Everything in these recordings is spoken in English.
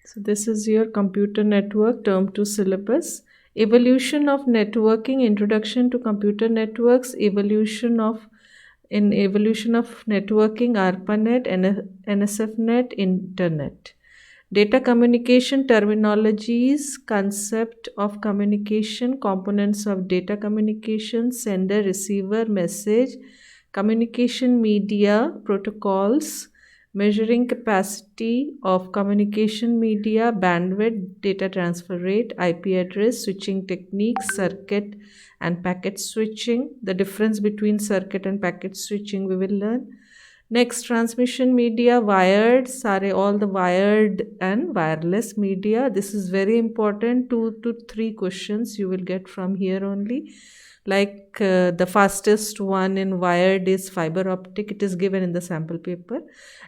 So this is your computer network term 2 syllabus. Evolution of networking, introduction to computer networks, evolution of networking, ARPANET, NSFNet, Internet. Data communication terminologies, concept of communication, components of data communication, sender, receiver, message, communication media, protocols, measuring capacity of communication media, bandwidth, data transfer rate, IP address, switching techniques, circuit and packet switching. The difference between circuit and packet switching we will learn. Next, transmission media, wired, sorry, all the wired and wireless media. This is very important. 2 to 3 questions you will get from here only. Like the fastest one in wired is fiber optic. It is given in the sample paper.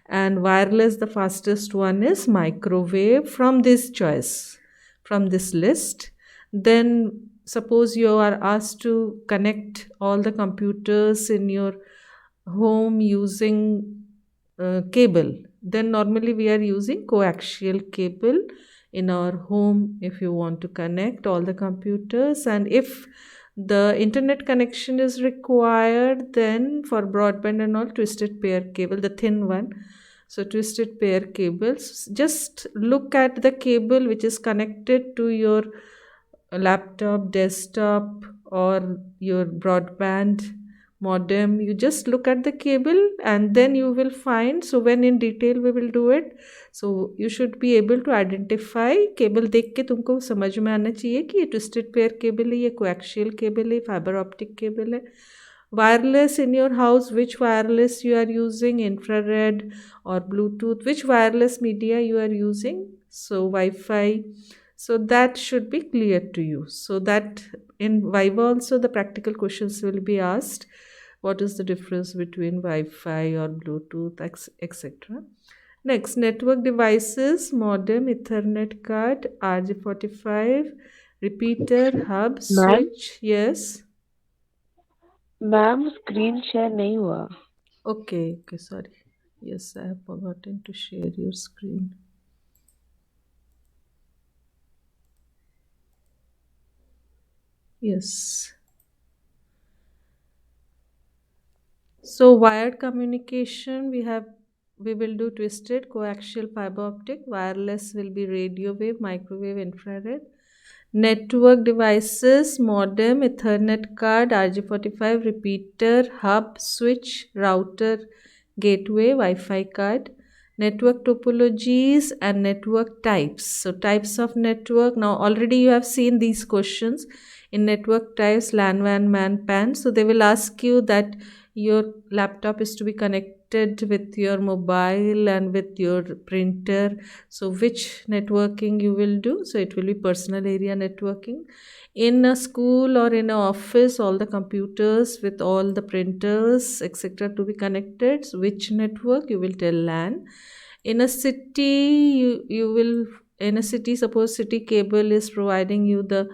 And wireless, the fastest one is microwave from this choice, from this list. Then suppose you are asked to connect all the computers in your home using cable, then normally we are using coaxial cable in our home if you want to connect all the computers. And if the internet connection is required, then for broadband and all, twisted pair cable, the thin one. So twisted pair cables, just look at the cable which is connected to your laptop, desktop, or your broadband modem. You just look at the cable and then you will find. So when in detail we will do it, so you should be able to identify. Cable देख के तुमको समझ में आना चाहिए कि ये twisted pair cable है, ये कोएक्शियल केबल है, फाइबर ऑप्टिक केबल है. Wireless in your house, which wireless you are using, infrared or Bluetooth, which wireless media you are using, so Wi-Fi. So that should be clear to you. So that in Viva also the practical questions will be asked. What is the difference between Wi-Fi or Bluetooth, etc. Next, network devices, modem, Ethernet card, RJ45, repeater, hub, ma'am switch. Yes. Ma'am screen share नहीं हुआ. Okay, sorry. Yes, I have forgotten to share your screen. Yes. So wired communication, we will do twisted, coaxial, fiber optic. Wireless will be radio wave, microwave, infrared. Network devices, modem, Ethernet card, RJ45, repeater, hub, switch, router, gateway, Wi-Fi card. Network topologies and network types. So types of network. Now already you have seen these questions in network types, LAN, WAN, MAN, PAN. So they will ask you that your laptop is to be connected with your mobile and with your printer. So which networking you will do? So it will be personal area networking. In a school or in an office, all the computers with all the printers, etc., to be connected. So which network you will tell LAN. In a city, you will, in a city, suppose city cable is providing you the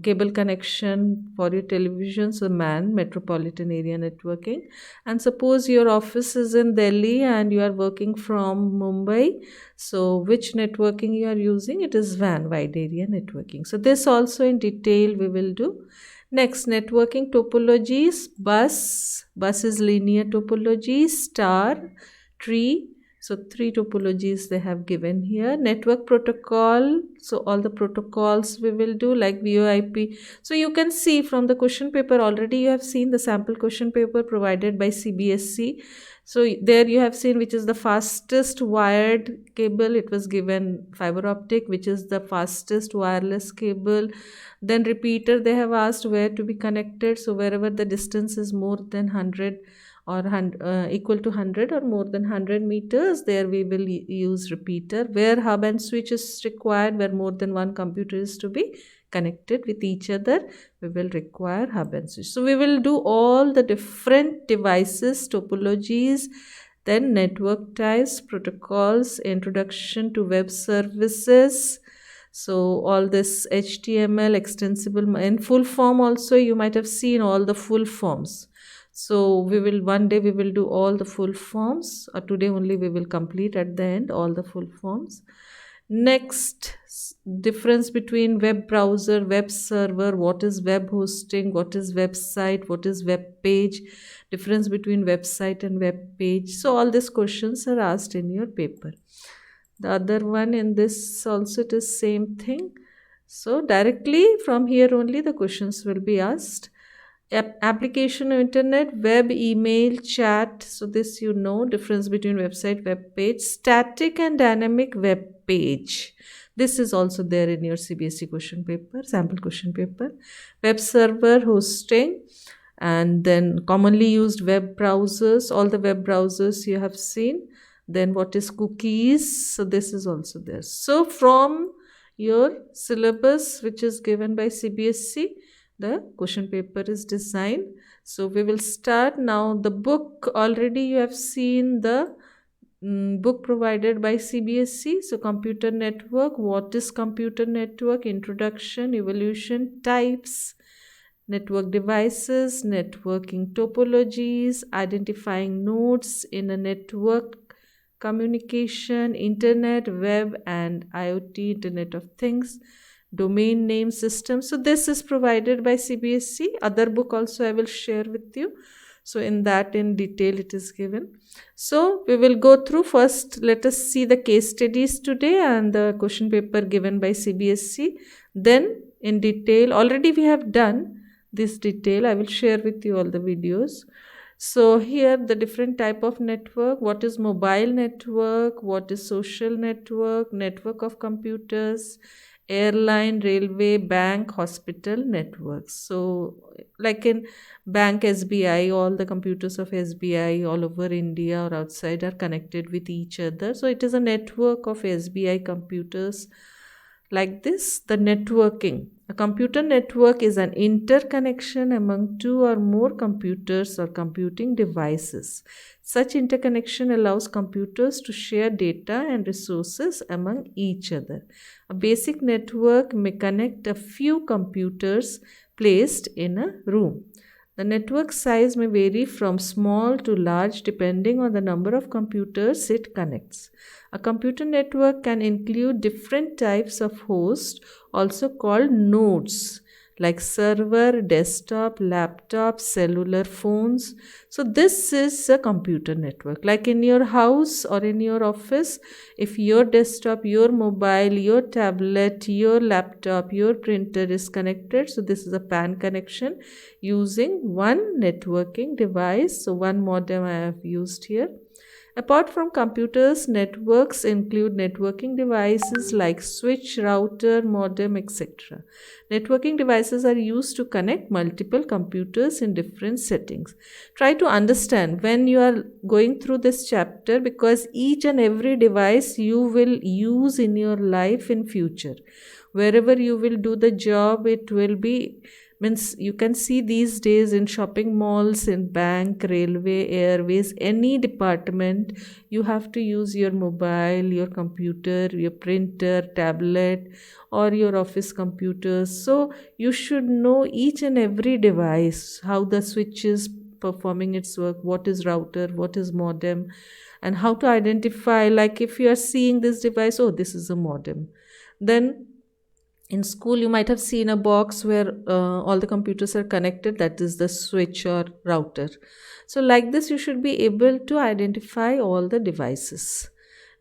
cable connection for your television, so MAN, metropolitan area networking. And suppose your office is in Delhi and you are working from Mumbai, so which networking you are using? It is WAN, wide area networking. So this also in detail we will do. Next, networking topologies, bus is linear topology, star, tree. So 3 topologies they have given here. Network protocol, so all the protocols we will do like VoIP. So you can see from the question paper, already you have seen the sample question paper provided by CBSE. So there you have seen which is the fastest wired cable. It was given fiber optic, which is the fastest wireless cable. Then repeater, they have asked where to be connected. So wherever the distance is more than 100 or equal to 100 or more than 100 meters, there we will use repeater. Where hub and switch is required, where more than one computer is to be connected with each other, we will require hub and switch. So we will do all the different devices, topologies, then network types, protocols, introduction to web services. So all this HTML extensible in full form also, you might have seen all the full forms. So we will, one day we will do all the full forms, or today only we will complete at the end all the full forms. Next, difference between web browser, web server, what is web hosting, what is website, what is web page, difference between website and web page. So all these questions are asked in your paper. The other one in this also it is same thing. So directly from here only the questions will be asked. Application of internet, web, email, chat. So this you know, difference between website, web page, static and dynamic web page. This is also there in your CBSE question paper, sample question paper. Web server, hosting, and then commonly used web browsers, all the web browsers you have seen. Then what is cookies? So this is also there. So from your syllabus which is given by CBSE, the question paper is designed. So we will start now. The book, already you have seen the book provided by CBSE. So computer network, what is computer network, introduction, evolution, types, network devices, networking topologies, identifying nodes in a network, communication, internet, web and IoT, Internet of Things, domain name system. So this is provided by CBSE. Other book also I will share with you. So in that in detail it is given. So we will go through. First let us see the case studies today and the question paper given by CBSE. Then in detail, already we have done this detail. I will share with you all the videos. So here the different type of network, what is mobile network, what is social network, network of computers, airline, railway, bank, hospital networks. So like in bank SBI, all the computers of SBI all over India or outside are connected with each other. So it is a network of SBI computers. Like this, the networking. A computer network is an interconnection among two or more computers or computing devices. Such interconnection allows computers to share data and resources among each other. A basic network may connect a few computers placed in a room. The network size may vary from small to large depending on the number of computers it connects. A computer network can include different types of hosts, also called nodes, like server, desktop, laptop, cellular phones. So this is a computer network. Like in your house or in your office, if your desktop, your mobile, your tablet, your laptop, your printer is connected, so this is a PAN connection using one networking device. So one modem I have used here. Apart from computers, networks include networking devices like switch, router, modem, etc. Networking devices are used to connect multiple computers in different settings. Try to understand when you are going through this chapter, because each and every device you will use in your life in future. Wherever you will do the job, it will be, means you can see these days in shopping malls, in bank, railway, airways, any department, you have to use your mobile, your computer, your printer, tablet, or your office computers. So you should know each and every device, how the switch is performing its work, what is router, what is modem, and how to identify, like if you are seeing this device, oh, this is a modem. Then in school you might have seen a box where all the computers are connected, that is the switch or router. So like this you should be able to identify all the devices.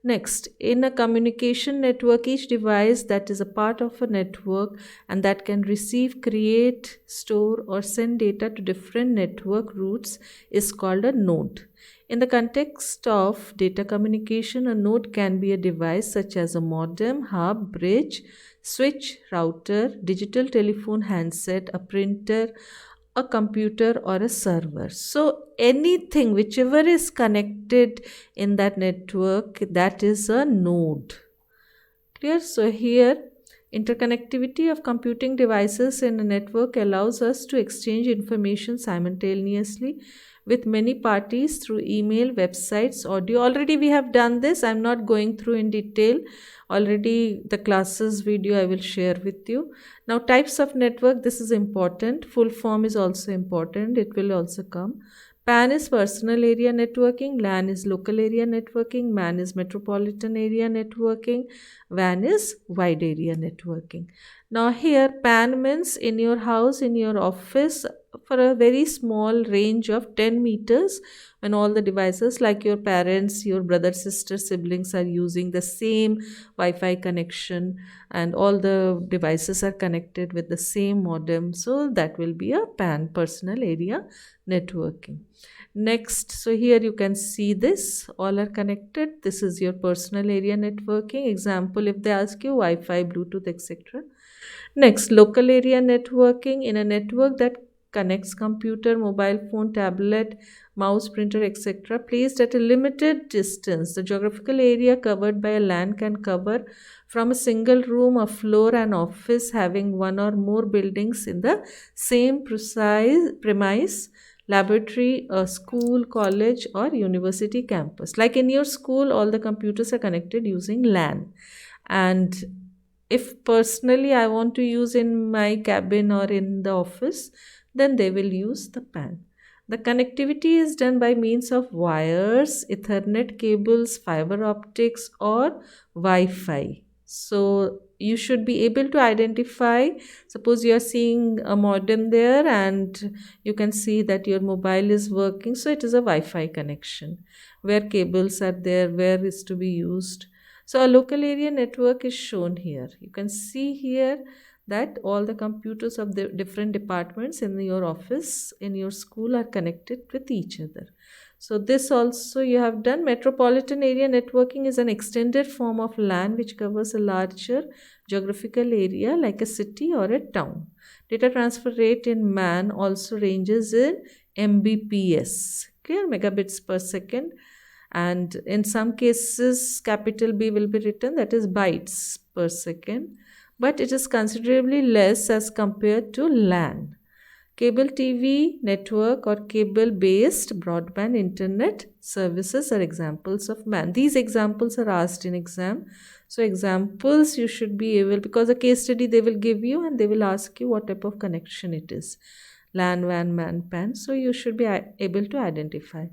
Next, in a communication network, each device that is a part of a network and that can receive, create, store or send data to different network routes is called a node. In the context of data communication, a node can be a device such as a modem, hub, bridge, switch, router, digital telephone handset, a printer, a computer or a server. So anything whichever is connected in that network, that is a node. Clear? So here interconnectivity of computing devices in a network allows us to exchange information simultaneously with many parties through email, websites, audio. Already we have done this. I'm not going through in detail. Already the classes video I will share with you. Now types of network, this is important. Full form is also important. It will also come. PAN is personal area networking, LAN is local area networking, MAN is metropolitan area networking, WAN is wide area networking. Now, here PAN means in your house, in your office, for a very small range of 10 meters, when all the devices like your parents, your brother, sister, siblings are using the same Wi-Fi connection and all the devices are connected with the same modem. So that will be a PAN, personal area networking. Next, so here you can see this, all are connected. This is your personal area networking. Example, if they ask you Wi-Fi, Bluetooth, etc. Next, local area networking, in a network that connects computer, mobile phone, tablet, mouse, printer, etc., placed at a limited distance. The geographical area covered by a LAN can cover from a single room, a floor, an office having one or more buildings in the same precise premise, laboratory, a school, college, or university campus. Like in your school, all the computers are connected using LAN. And if personally I want to use in my cabin or in the office, then they will use the PAN. The connectivity is done by means of wires, Ethernet cables, fiber optics, or Wi Fi. So you should be able to identify. Suppose you are seeing a modem there and you can see that your mobile is working. So it is a Wi Fi connection. Where cables are there, where is to be used. So a local area network is shown here. You can see here that all the computers of the different departments in your office, in your school are connected with each other. So this also you have done. Metropolitan area networking is an extended form of LAN which covers a larger geographical area like a city or a town. Data transfer rate in MAN also ranges in Mbps, clear, megabits per second, and in some cases capital B will be written, that is bytes per second, but it is considerably less as compared to LAN. Cable TV network or cable based broadband internet services are examples of MAN. These examples are asked in exam. So examples you should be able, because a case study they will give you and they will ask you what type of connection it is. LAN, WAN, MAN, PAN. So you should be able to identify.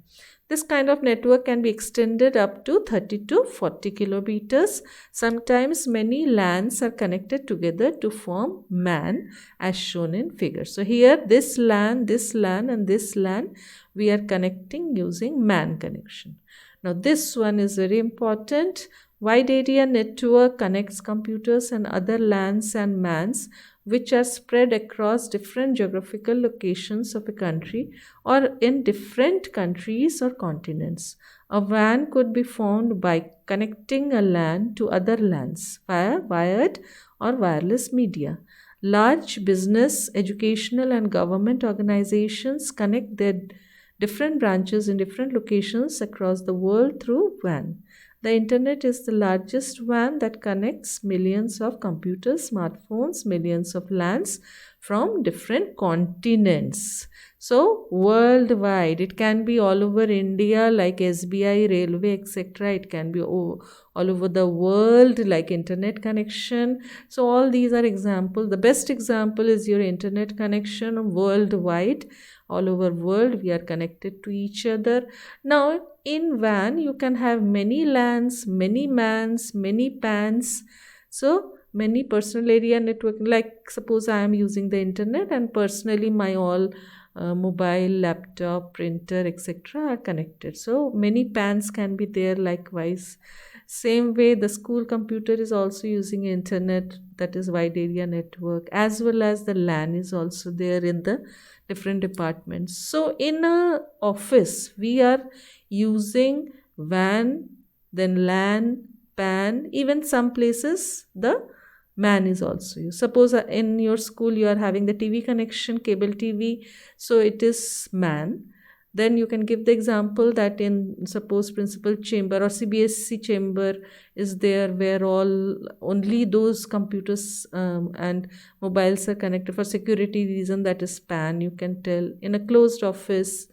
This kind of network can be extended up to 30 to 40 kilometers. Sometimes many LANs are connected together to form MAN as shown in figure. So here this LAN, and this LAN we are connecting using MAN connection. Now this one is very important. Wide area network connects computers and other LANs and MANs which are spread across different geographical locations of a country or in different countries or continents. A WAN could be formed by connecting a LAN to other LANs via wired or wireless media. Large business, educational, and government organizations connect their different branches in different locations across the world through WAN. The internet is the largest WAN that connects millions of computers, smartphones, millions of LANs from different continents. So worldwide, it can be all over India like SBI, railway, etc. It can be all over the world like internet connection. So all these are examples. The best example is your internet connection worldwide. All over world we are connected to each other. Now in WAN you can have many LANs, many MANs, many PANs. So many personal area networking, like suppose I am using the internet and personally my all mobile, laptop, printer, etc. are connected. So many PANs can be there likewise. Same way the school computer is also using internet, that is wide area network, as well as the LAN is also there in the different departments. So in a office we are using WAN, then LAN, PAN, even some places the MAN is also used. Suppose in your school you are having the TV connection, cable TV, so it is MAN. Then you can give the example that in suppose principal chamber or CBSE chamber is there where all only those computers and mobiles are connected for security reason, that is PAN. You can tell in a closed office,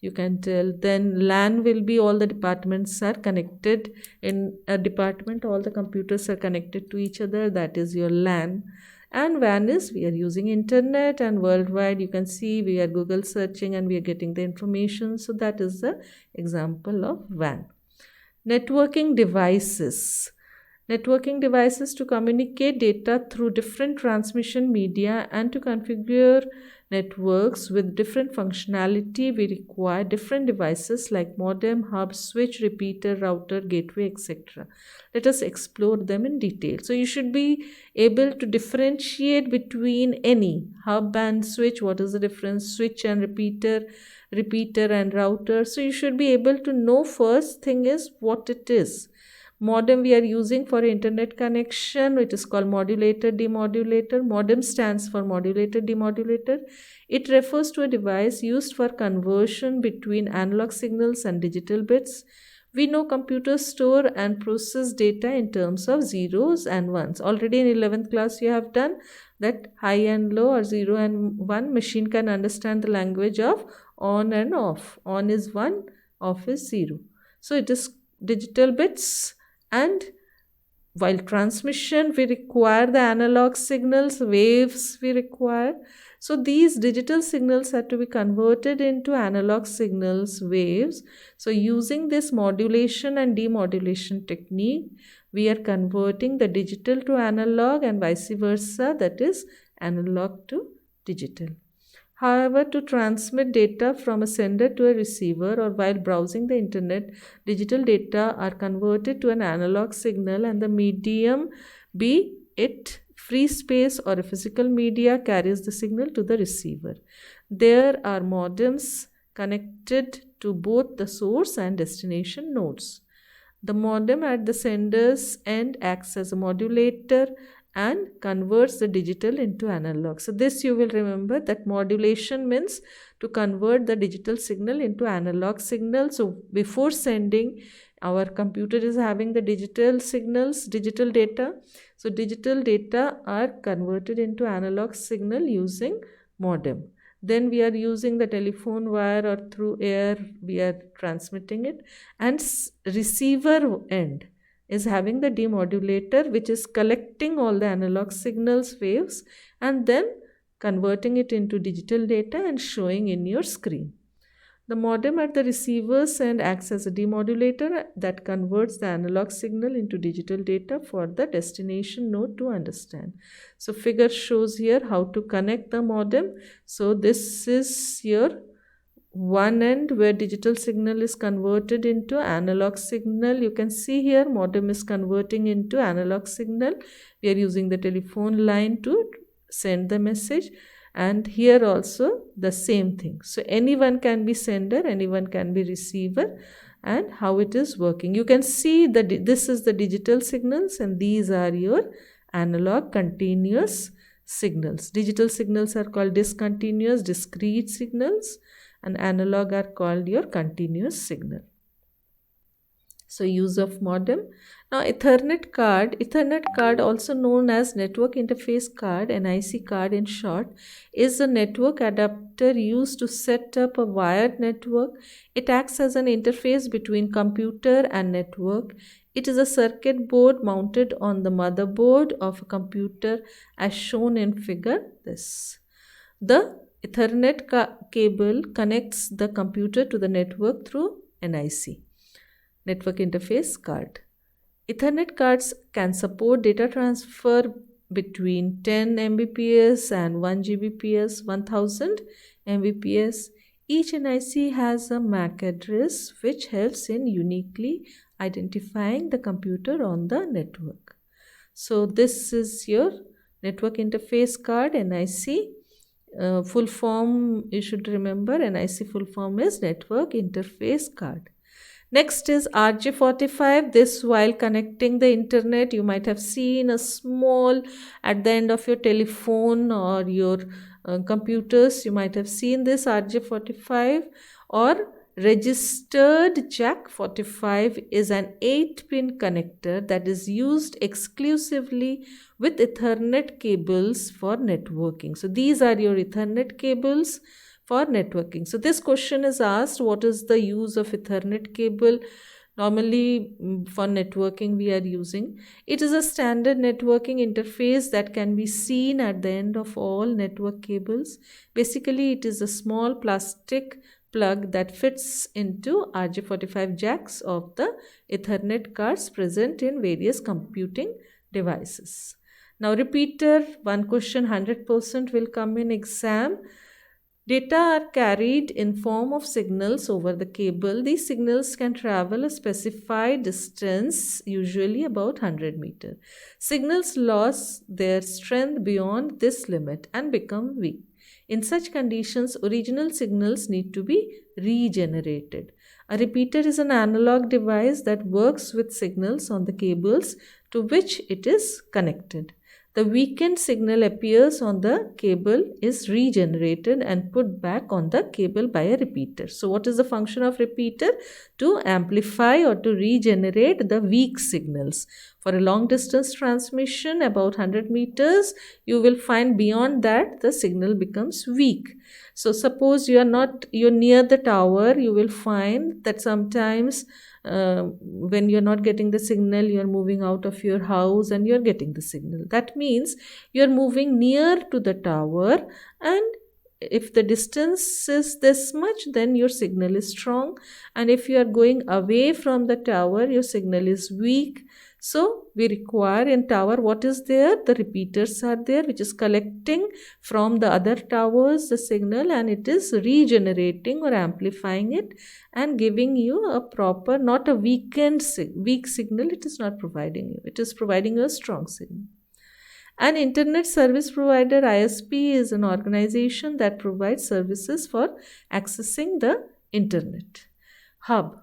you can tell. Then LAN will be all the departments are connected. In a department all the computers are connected to each other, that is your LAN. And WAN is we are using internet, and worldwide you can see we are Google searching and we are getting the information. So that is the example of WAN. Networking devices. Networking devices to communicate data through different transmission media and to configure networks with different functionality. We require different devices like modem, hub, switch, repeater, router, gateway, etc. Let us explore them in detail. So you should be able to differentiate between any hub and switch. What is the difference? Switch and repeater, repeater and router. So you should be able to know first thing is what it is. Modem we are using for internet connection. It is called modulator, demodulator. Modem stands for modulator, demodulator. It refers to a device used for conversion between analog signals and digital bits. We know computers store and process data in terms of zeros and ones. Already in 11th class you have done that high and low or 0 and 1. Machine can understand the language of on and off. On is 1, off is 0. So it is digital bits. And while transmission, we require the analog signals, waves we require. So these digital signals have to be converted into analog signals, waves. So using this modulation and demodulation technique, we are converting the digital to analog and vice versa, that is analog to digital. However, to transmit data from a sender to a receiver or while browsing the internet, digital data are converted to an analog signal, and the medium, be it free space or a physical media, carries the signal to the receiver. There are modems connected to both the source and destination nodes. The modem at the sender's end acts as a modulator and converts the digital into analog. So this you will remember that modulation means to convert the digital signal into analog signal. So before sending, our computer is having the digital signals, digital data. So digital data are converted into analog signal using modem. Then we are using the telephone wire or through air we are transmitting it, and receiver end is having the demodulator, which is collecting all the analog signals, waves, and then converting it into digital data and showing in your screen. The modem at the receiver's end acts as a demodulator that converts the analog signal into digital data for the destination node to understand. So figure shows here how to connect the modem. So this is your one end where digital signal is converted into analog signal. You can see here modem is converting into analog signal. We are using the telephone line to send the message, and here also the same thing. So anyone can be sender, anyone can be receiver, and how it is working. You can see that this is the digital signals and these are your analog continuous signals. Digital signals are called discontinuous, discrete signals, and analog are called your continuous signal. So use of modem. Now Ethernet card also known as network interface card, NIC card in short, is a network adapter used to set up a wired network. It acts as an interface between computer and network. It is a circuit board mounted on the motherboard of a computer as shown in figure this. The Ethernet cable connects the computer to the network through NIC, network interface card. Ethernet cards can support data transfer between 10 Mbps and 1 Gbps, 1000 Mbps. Each NIC has a MAC address which helps in uniquely identifying the computer on the network. So this is your network interface card, NIC. Full form you should remember, NIC full form is network interface card. Next is RJ45. This, while connecting the internet, you might have seen a small at the end of your telephone or your computers. You might have seen this RJ45 or registered jack 45 is an 8-pin connector that is used exclusively with Ethernet cables for networking. So these are your Ethernet cables for networking. So this question is asked, what is the use of Ethernet cable? Normally, for networking we are using. It is a standard networking interface that can be seen at the end of all network cables. Basically, it is a small plastic plug that fits into RJ45 jacks of the Ethernet cards present in various computing devices. Now, repeater, one question 100% will come in exam. Data are carried in form of signals over the cable. These signals can travel a specified distance, usually about 100 meters. Signals lose their strength beyond this limit and become weak. In such conditions, original signals need to be regenerated. A repeater is an analog device that works with signals on the cables to which it is connected. The weakened signal appears on the cable, is regenerated and put back on the cable by a repeater. So what is the function of repeater? To amplify or to regenerate the weak signals. For a long distance transmission about 100 meters, you will find beyond that the signal becomes weak. So suppose you're near the tower, you will find that sometimes when you're not getting the signal, you're moving out of your house and you're getting the signal. That means you're moving near to the tower, and if the distance is this much, then your signal is strong, and if you are going away from the tower, your signal is weak. So we require in tower, what is there? The repeaters are there, which is collecting from the other towers the signal, and it is regenerating or amplifying it and giving you a proper, not a weak signal. It is not providing you, it is providing you a strong signal. An internet service provider, ISP, is an organization that provides services for accessing the internet. Hub.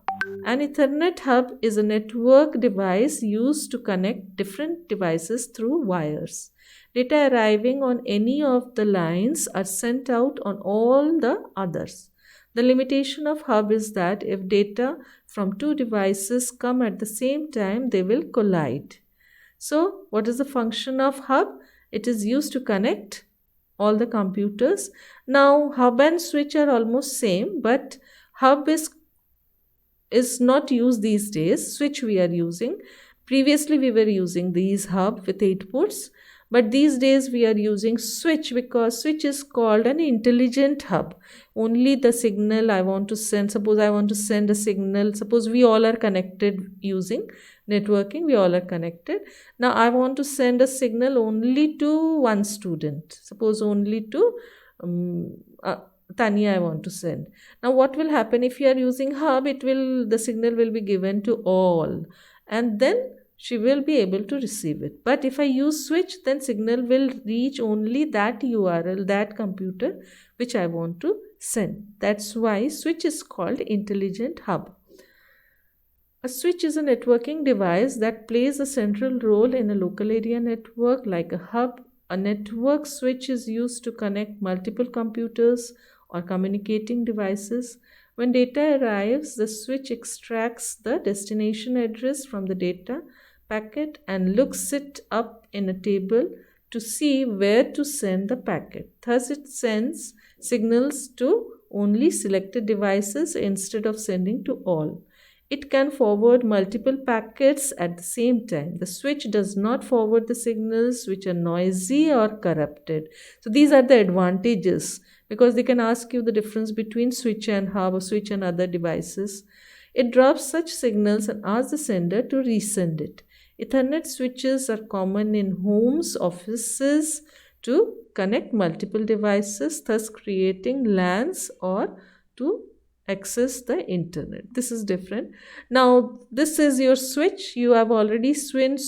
An Ethernet hub is a network device used to connect different devices through wires. Data arriving on any of the lines are sent out on all the others. The limitation of hub is that if data from two devices come at the same time, they will collide. So, what is the function of hub? It is used to connect all the computers. Now, hub and switch are almost same, but hub is not used these days. Switch we are using. Previously, we were using these hub with 8 ports, but these days we are using switch because switch is called an intelligent hub. Only the signal I want to send, suppose I want to send a signal, suppose we all are connected using networking, we all are connected. Now I want to send a signal only to one student, suppose only to Tanya I want to send. Now what will happen if you are using hub? The signal will be given to all, and then she will be able to receive it. But if I use switch, then signal will reach only that URL, that computer which I want to send. That's why switch is called intelligent hub. A switch is a networking device that plays a central role in a local area network like a hub. A network switch is used to connect multiple computers or communicating devices. When data arrives, the switch extracts the destination address from the data packet and looks it up in a table to see where to send the packet. Thus, it sends signals to only selected devices instead of sending to all. It can forward multiple packets at the same time. The switch does not forward the signals which are noisy or corrupted. So these are the advantages, because they can ask you the difference between switch and hub or switch and other devices. It drops such signals and asks the sender to resend it. Ethernet switches are common in homes, offices to connect multiple devices, thus creating LANs or to access the internet. This is different. Now this is your switch. You have already switch.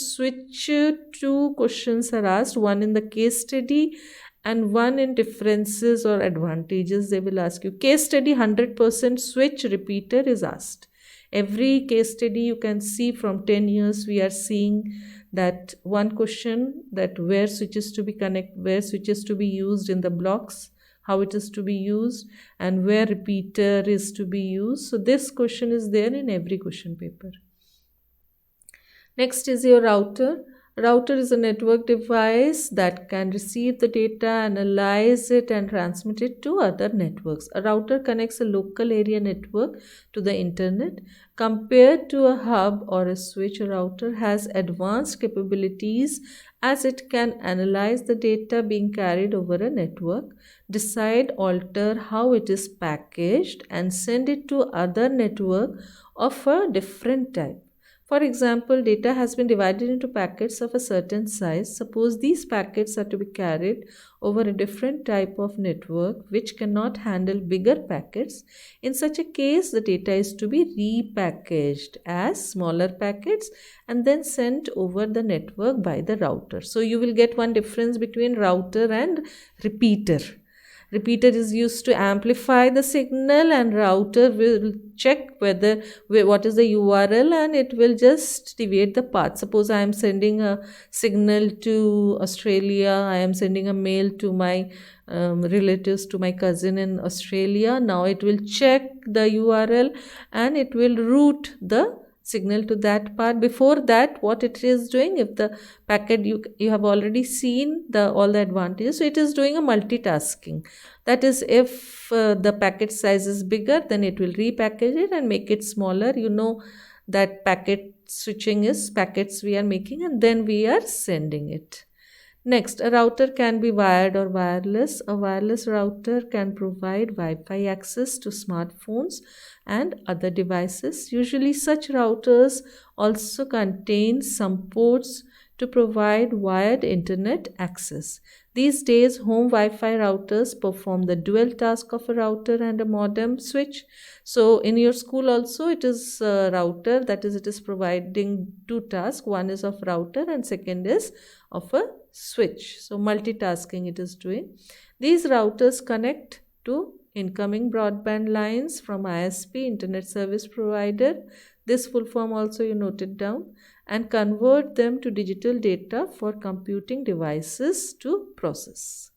Two questions are asked, one in the case study and one in differences or advantages. They will ask you. Case study 100% switch repeater is asked. Every case study you can see from 10 years we are seeing that one question, that where switches to be used in the blocks, how it is to be used, and where repeater is to be used. So this question is there in every question paper. Next is your router. Router is a network device that can receive the data, analyze it, and transmit it to other networks. A router connects a local area network to the internet. Compared to a hub or a switch, a router has advanced capabilities as it can analyze the data being carried over a network, decide, alter how it is packaged, and send it to other network of a different type. For example, data has been divided into packets of a certain size. Suppose these packets are to be carried over a different type of network which cannot handle bigger packets. In such a case, the data is to be repackaged as smaller packets and then sent over the network by the router. So you will get one difference between router and repeater. Repeater is used to amplify the signal, and router will check whether what is the URL, and it will just deviate the path. Suppose I am sending a signal to Australia, I am sending a mail to my relatives, to my cousin in Australia. Now it will check the URL and it will route the signal to that part. Before that, what it is doing, if the packet, you have already seen all the advantages, so it is doing a multitasking. That is, if the packet size is bigger, then it will repackage it and make it smaller. You know that packet switching is packets we are making and then we are sending it. Next, a router can be wired or wireless. A wireless router can provide Wi-Fi access to smartphones and other devices. Usually, such routers also contain some ports to provide wired internet access. These days, home Wi-Fi routers perform the dual task of a router and a modem switch. So, in your school also, it is a router, that is, it is providing two tasks. One is of router and second is of a switch. So, multitasking it is doing. These routers connect to incoming broadband lines from ISP, Internet Service Provider. This full form also you noted down, and convert them to digital data for computing devices to process.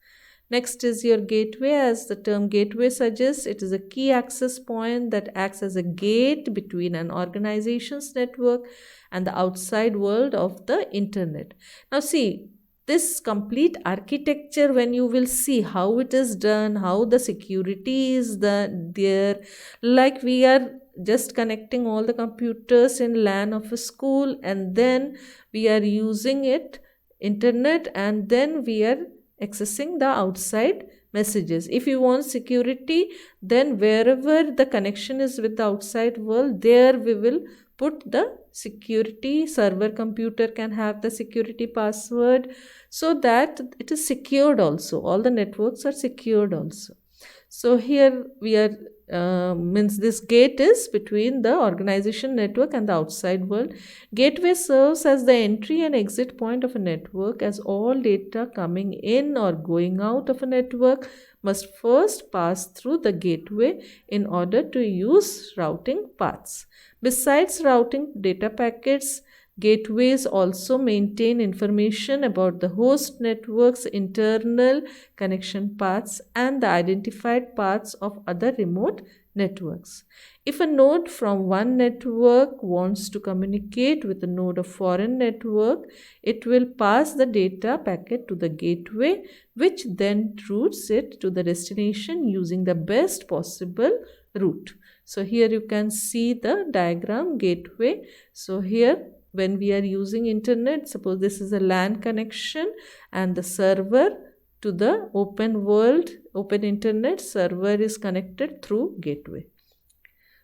Next is your gateway. As the term gateway suggests, it is a key access point that acts as a gate between an organization's network and the outside world of the internet. Now see, this complete architecture, when you will see how it is done, how the security is there, like we are just connecting all the computers in LAN of a school, and then we are using it internet, and then we are accessing the outside messages. If you want security, then wherever the connection is with the outside world, there we will put the security. Server computer can have the security password, so that it is secured also. All the networks are secured also. So here we are means this gate is between the organization network and the outside world. Gateway serves as the entry and exit point of a network, as all data coming in or going out of a network must first pass through the gateway in order to use routing paths. Besides routing data packets, gateways also maintain information about the host network's internal connection paths and the identified paths of other remote networks. If a node from one network wants to communicate with a node of foreign network, it will pass the data packet to the gateway, which then routes it to the destination using the best possible route. So here you can see the diagram gateway. So here, when we are using internet, suppose this is a LAN connection and the server to the open world, open internet server is connected through gateway.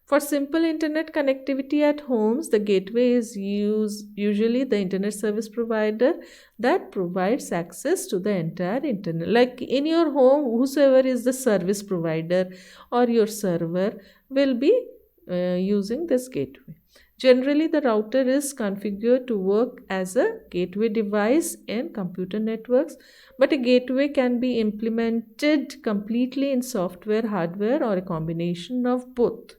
For simple internet connectivity at homes, the gateway is usually the internet service provider that provides access to the entire internet. Like in your home, whosoever is the service provider or your server will be using this gateway. Generally, the router is configured to work as a gateway device in computer networks, but a gateway can be implemented completely in software, hardware, or a combination of both.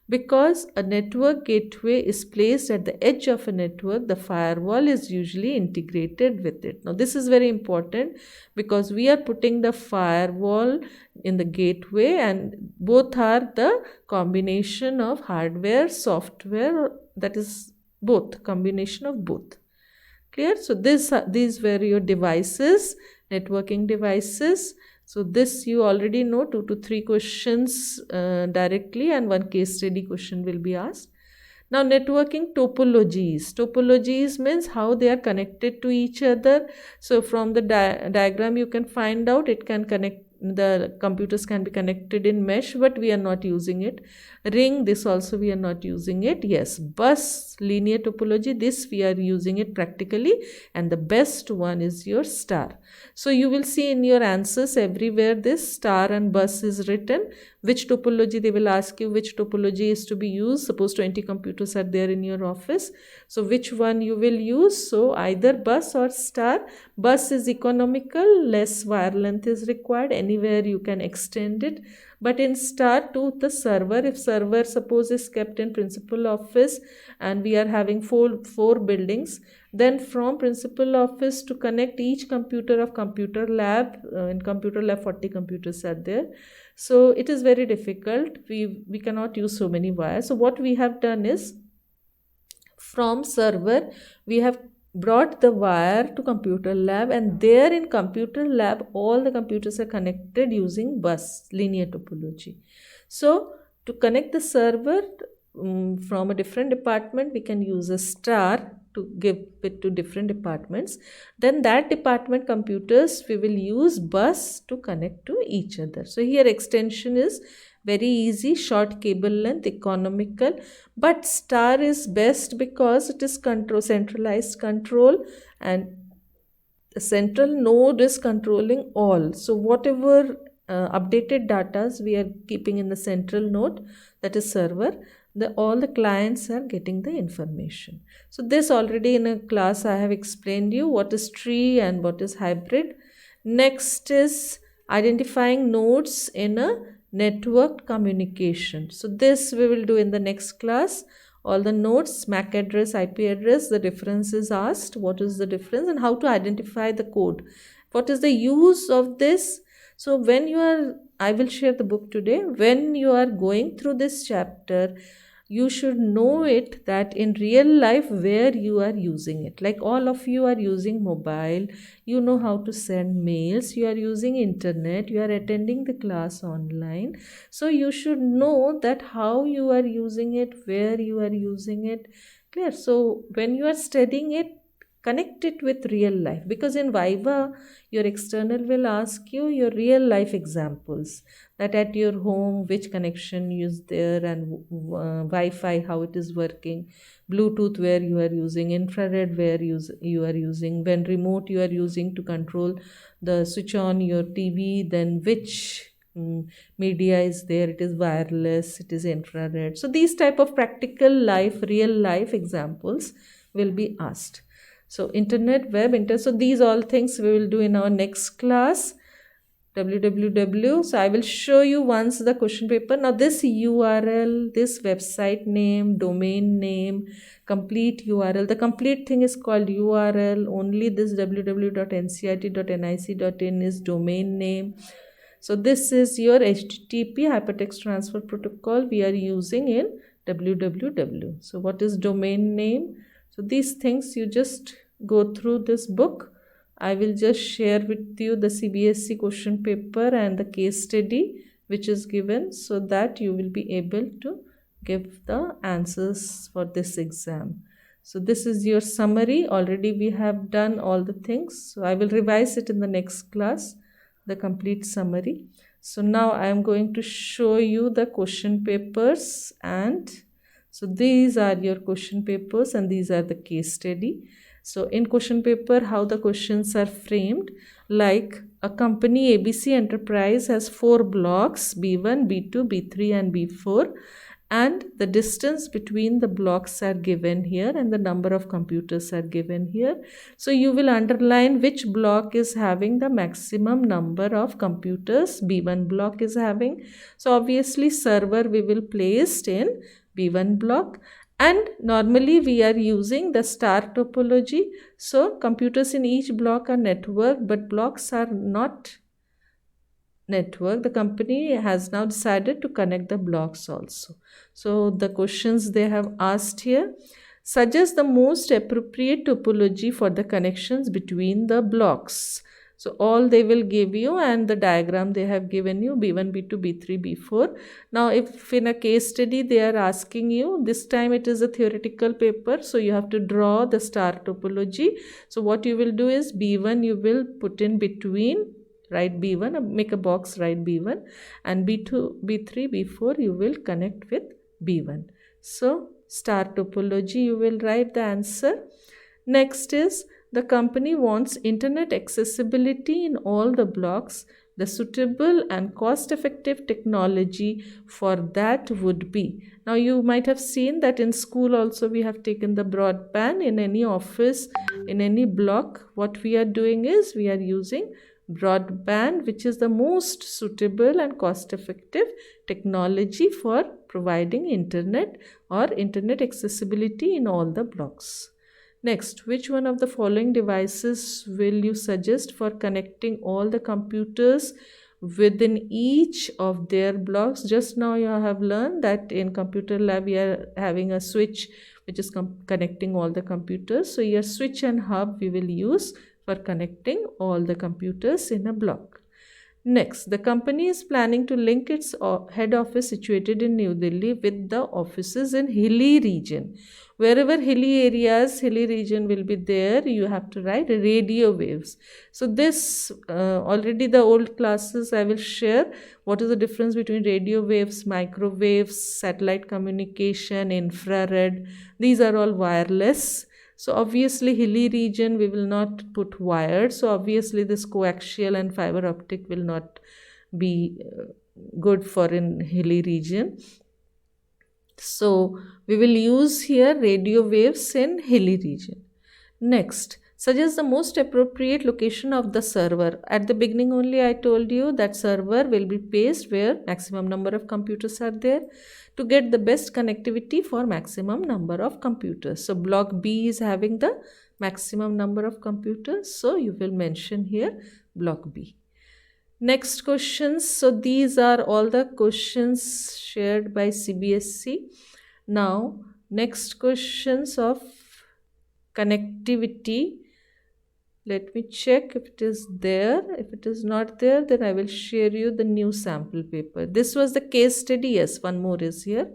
Because a network gateway is placed at the edge of a network, the firewall is usually integrated with it. Now, this is very important because we are putting the firewall in the gateway, and both are the combination of hardware, software, that is both, combination of both. Clear? So these were your devices, networking devices. So this you already know, 2 to 3 questions directly, and one case study question will be asked. Now, networking topologies. Topologies means how they are connected to each other. So from the diagram you can find out it can connect, the computers can be connected in mesh, but we are not using it. Ring, this also we are not using it. Yes, bus, linear topology, this we are using it practically, and the best one is your star. So you will see in your answers everywhere this star and bus is written. Which topology, they will ask you which topology is to be used. Suppose 20 computers are there in your office, so which one you will use? So either bus or star. Bus is economical, less wire length is required, anywhere you can extend it. But in star, to the server, if server suppose is kept in principal office and we are having four buildings, then from principal office to connect each computer of computer lab, in computer lab 40 computers are there, so it is very difficult. We cannot use so many wires. So what we have done is, from server we have brought the wire to computer lab, and there in computer lab all the computers are connected using bus, linear topology. So to connect the server from a different department, we can use a star to give it to different departments. Then that department computers, we will use bus to connect to each other. So here extension is very easy, short cable length, economical. But star is best because it is centralized control, and the central node is controlling all. So whatever updated data we are keeping in the central node, that is server, all the clients are getting the information. So this already in a class I have explained you what is tree and what is hybrid. Next is identifying nodes in a networked communication. So this we will do in the next class. All the nodes, MAC address, IP address, the difference is asked, what is the difference, and how to identify the code. What is the use of this? So when you are, I will share the book today, when you are going through this chapter, you should know it that in real life where you are using it. Like all of you are using mobile, you know how to send mails, you are using internet, you are attending the class online. So you should know that how you are using it, where you are using it. Clear? So when you are studying it, connect it with real life, because in Viva your external will ask you your real life examples, that at your home which connection is there, and Wi-Fi how it is working, Bluetooth where you are using, infrared where you are using, when remote you are using to control the switch on your TV, then which media is there, it is wireless, it is infrared. So these type of practical life, real life examples will be asked. So internet, web, so these all things we will do in our next class. www. So I will show you once the question paper. Now this URL, this website name, domain name, complete URL. The complete thing is called URL. Only this www.ncit.nic.in is domain name. So this is your HTTP hypertext transfer protocol we are using in www. So what is domain name? So these things you just go through this book. I will just share with you the CBSE question paper and the case study which is given, so that you will be able to give the answers for this exam. So this is your summary. Already we have done all the things. So I will revise it in the next class, the complete summary. So now I am going to show you the question papers, and so these are your question papers and these are the case study. So in question paper, how the questions are framed, like a company ABC Enterprise has 4 blocks, B1, B2, B3 and B4, and the distance between the blocks are given here and the number of computers are given here. So you will underline which block is having the maximum number of computers B1 block is having. So obviously server we will place in B1 block, and normally we are using the star topology. So computers in each block are networked, but blocks are not network. The company has now decided to connect the blocks also. So the questions they have asked here, Suggest the most appropriate topology for the connections between the blocks. So all they will give you, and the diagram they have given you, B1, B2, B3, B4. Now if in a case study they are asking you, this time it is a theoretical paper, so you have to draw the star topology. So what you will do is B1 you will put in between, write B1, make a box, write B1, and B2, B3, B4 you will connect with B1. So star topology you will write the answer. Next is, the company wants internet accessibility in all the blocks. The suitable and cost effective technology for that would be. Now you might have seen that in school also we have taken the broadband. In any office, in any block, what we are doing is we are using broadband, which is the most suitable and cost effective technology for providing internet or internet accessibility in all the blocks. Next, which one of the following devices will you suggest for connecting all the computers within each of their blocks? Just now you have learned that in computer lab we are having a switch which is connecting all the computers. So your switch and hub we will use for connecting all the computers in a block. Next, the company is planning to link its head office situated in New Delhi with the offices in hilly region. Wherever hilly areas, hilly region will be there, you have to write radio waves. So this, already the old classes I will share what is the difference between radio waves, microwaves, satellite communication, infrared. These are all wireless. So obviously hilly region we will not put wired. So obviously this coaxial and fiber optic will not be good for in hilly region. So we will use here radio waves in hilly region. Next, suggest the most appropriate location of the server. At the beginning only I told you that server will be placed where maximum number of computers are there to get the best connectivity for maximum number of computers. So block B is having the maximum number of computers, so you will mention here block B. Next questions. So these are all the questions shared by CBSE. Now next questions of connectivity. Let me check if it is there. If it is not there, then I will share you the new sample paper. This was the case study. Yes, one more is here.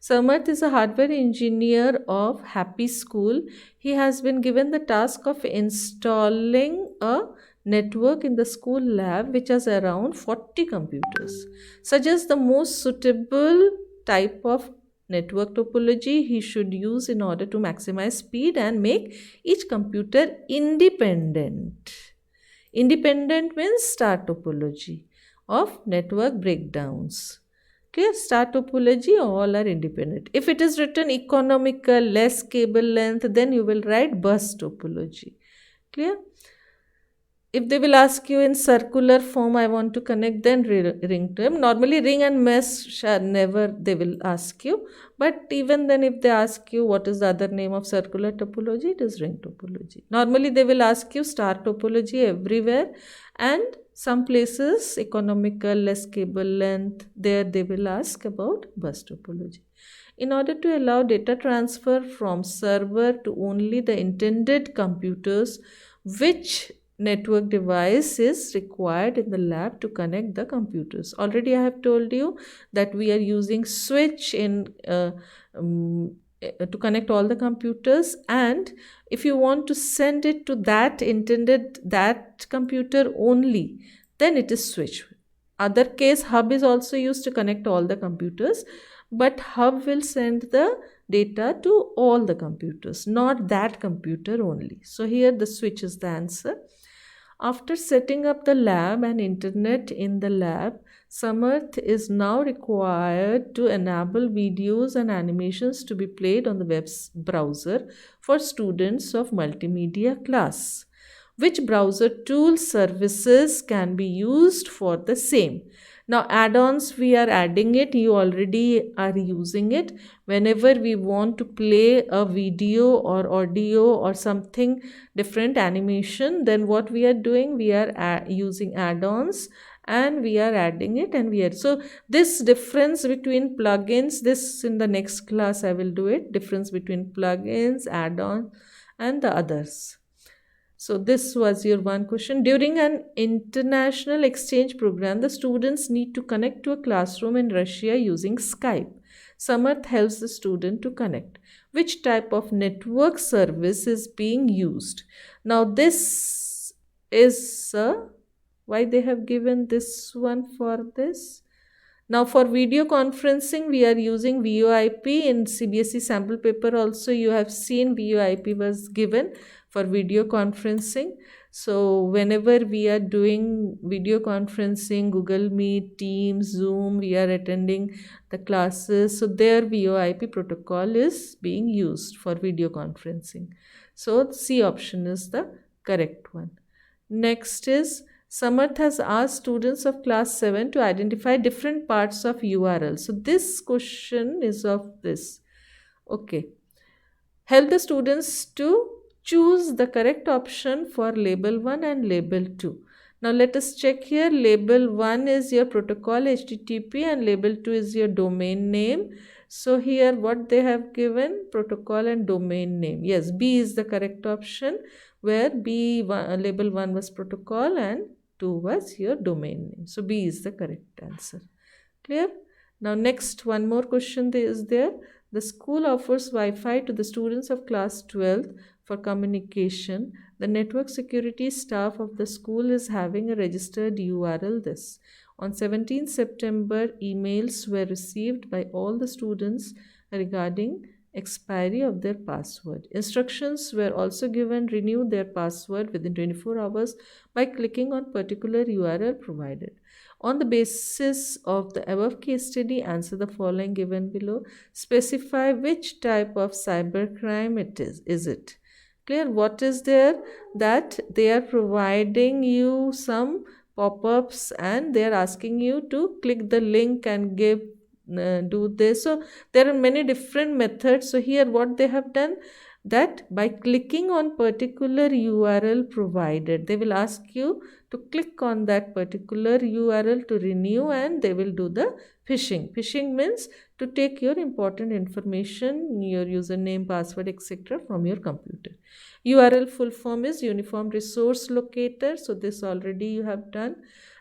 Samarth is a hardware engineer of Happy School. He has been given the task of installing a network in the school lab which has around 40 computers. Suggest the most suitable type of network topology he should use in order to maximize speed and make each computer independent. Independent means star topology of network breakdowns. Clear? Star topology, all are independent. If it is written economical, less cable length, then you will write bus topology. Clear? If they will ask you in circular form, I want to connect, then ring term. Normally ring and mesh never they will ask you. But even then if they ask you what is the other name of circular topology, it is ring topology. Normally they will ask you star topology everywhere, and some places economical, less cable length, there they will ask about bus topology. In order to allow data transfer from server to only the intended computers, which network device is required in the lab to connect the computers? Already I have told you that we are using switch in to connect all the computers, and if you want to send it to that intended that computer only, then it is switch. Other case hub is also used to connect all the computers, but hub will send the data to all the computers, not that computer only. So here the switch is the answer. After setting up the lab and internet in the lab, Samarth is now required to enable videos and animations to be played on the web browser for students of multimedia class. Which browser tool services can be used for the same? Now add-ons, we are adding it, you already are using it. Whenever we want to play a video or audio or something different, animation, then what we are doing, we are using add-ons and we are adding it, and we are, so this difference between plugins, this in the next class I will do it, difference between plugins, add-on and the others. So this was your one question. During an international exchange program, the students need to connect to a classroom in Russia using Skype. Samarth helps the student to connect. Which type of network service is being used? Now this is why they have given this one for this. Now for video conferencing, we are using VoIP. In CBSE sample paper also you have seen VoIP was given for video conferencing. So whenever we are doing video conferencing, Google Meet, Teams, Zoom, we are attending the classes, so their VoIP protocol is being used for video conferencing. So C option is the correct one. Next is, Samarth has asked students of class 7 to identify different parts of URL. So this question is of this. Okay. Help the students to choose the correct option for label 1 and label 2. Now let us check here. Label 1 is your protocol HTTP and label 2 is your domain name. So here what they have given, protocol and domain name. Yes, B is the correct option, where label 1 was protocol and 2 was your domain name. So B is the correct answer. Clear? Now next, one more question is there. The school offers Wi-Fi to the students of class 12 for communication. The network security staff of the school is having a registered URL this. On 17 September, emails were received by all the students regarding expiry of their password. Instructions were also given, renew their password within 24 hours by clicking on particular URL provided. On the basis of the above case study, answer the following given below. Specify which type of cybercrime it is. Is it clear? What is there? That they are providing you some pop-ups and they are asking you to click the link and do this. So there are many different methods. So here what they have done, that by clicking on particular URL provided, they will ask you to click on that particular URL to renew, and they will do the phishing. Phishing means to take your important information, your username, password, etc. from your computer. URL full form is Uniform Resource Locator. So this already you have done.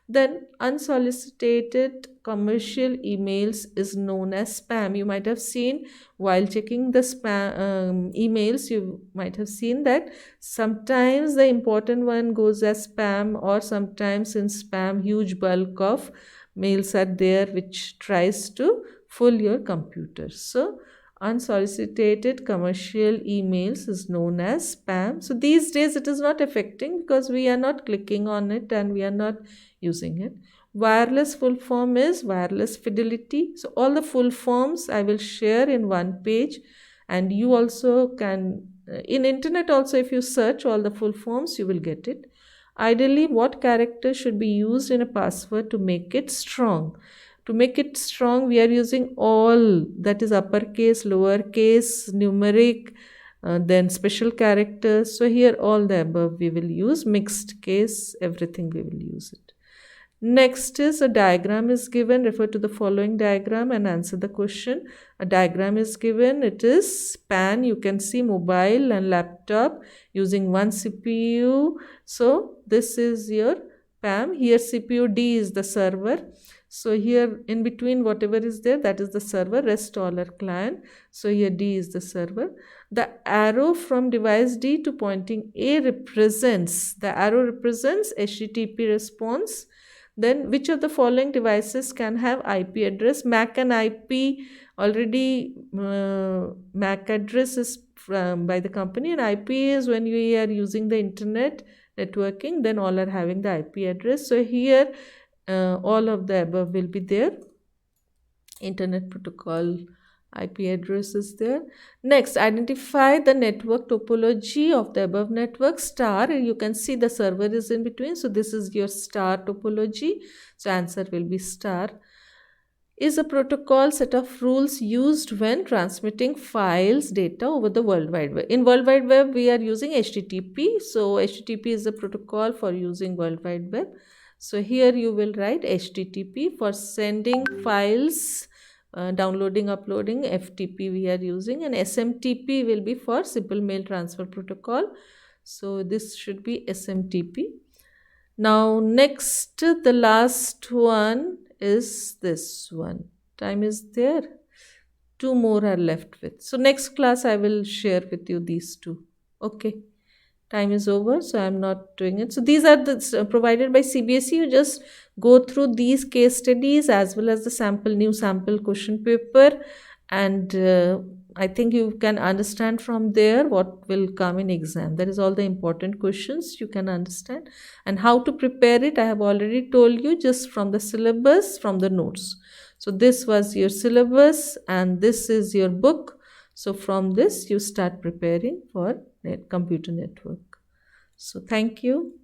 Then unsolicited commercial emails is known as spam. You might have seen while checking the spam emails, you might have seen that sometimes the important one goes as spam, or sometimes in spam huge bulk of mails are there which tries to fool your computer. So unsolicited commercial emails is known as spam. So these days it is not affecting because we are not clicking on it and we are not using it. Wireless full form is wireless fidelity. So all the full forms I will share in one page, and you also can in internet also, if you search all the full forms you will get it. Ideally, what character should be used in a password to make it strong? To make it strong, we are using all, that is uppercase, lowercase, numeric, then special characters. So here all the above we will use, mixed case, everything we will use it. Next is a diagram is given. Refer to the following diagram and answer the question. A diagram is given. It is PAN. You can see mobile and laptop using one CPU. So this is your PAM. Here CPU D is the server. So here in between whatever is there, that is the server, rest all are client. So here D is the server. The arrow from device D to pointing A represents, the arrow represents HTTP response. Then which of the following devices can have IP address? MAC and IP already, MAC address is by the company, and IP is when you are using the internet networking, then all are having the IP address. So here all of the above will be there. Internet protocol IP address is there. Next, identify the network topology of the above network. Star, you can see the server is in between. So this is your star topology. So answer will be star. Is a protocol set of rules used when transmitting files data over the World Wide Web. In World Wide Web, we are using HTTP. So HTTP is a protocol for using World Wide Web. So here you will write HTTP for sending files, downloading, uploading. FTP we are using, and SMTP will be for simple mail transfer protocol. So this should be SMTP. Now next, the last one is this one. Time is there. Two more are left with. So next class I will share with you these two. Okay. Time is over, so I'm not doing it. So these are the provided by CBSE. You just go through these case studies as well as the new sample question paper, and I think you can understand from there what will come in exam. That is all the important questions you can understand, and how to prepare it I have already told you, just from the syllabus, from the notes. So this was your syllabus and this is your book. So from this you start preparing for computer network. So thank you.